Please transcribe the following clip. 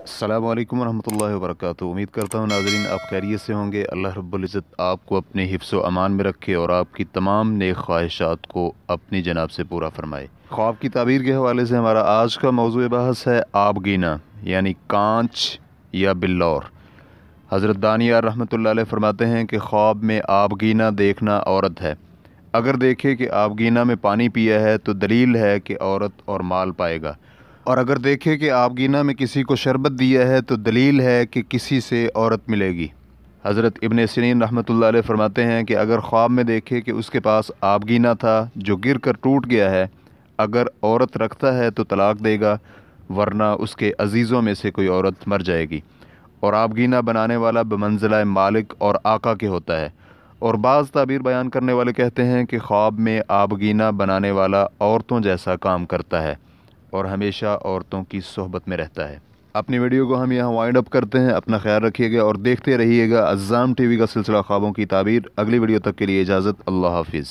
अस्सलामु अलैकुम वरहमतुल्लाहि वबरकातुहू। उम्मीद करता हूँ नाज़रीन आप खैरियत से होंगे। अल्लाह रब्बुल इज़्ज़त आपको अपने हिफ्ज़ व अमान में रखे और आपकी तमाम नेक ख्वाहिशात को अपनी जनाब से पूरा फरमाए। ख्वाब की ताबीर के हवाले से हमारा आज का मौज़ूए बहस है आबगीना यानी कांच या बिल्लौर। हज़रत दानियार रहमतुल्लाह अलैह फरमाते हैं कि ख्वाब में आबगीना देखना औरत है। अगर देखे कि आबगीना में पानी पिया है तो दलील है कि औरत और माल पाएगा, और अगर देखे कि आबगीना में किसी को शरबत दिया है तो दलील है कि किसी से औरत मिलेगी। हज़रत इब्न सिरीन रहमतुल्लाह अलैह फरमाते हैं कि अगर ख्वाब में देखे कि उसके पास आबगीना था जो गिर कर टूट गया है, अगर औरत रखता है तो तलाक देगा, वरना उसके अजीज़ों में से कोई औरत मर जाएगी। और आबगीना बनाने वाला बमंज़िला मालिक और आका के होता है। और बाज़ ताबीर बयान करने वाले कहते हैं कि ख्वाब में आबगीना बनाने वाला औरतों जैसा काम करता है और हमेशा औरतों की सोहबत में रहता है। अपनी वीडियो को हम यहाँ वाइंड अप करते हैं। अपना ख्याल रखिएगा और देखते रहिएगा अज़्ज़ाम टीवी का सिलसिला ख्वाबों की ताबीर। अगली वीडियो तक के लिए इजाज़त। अल्लाह हाफिज़।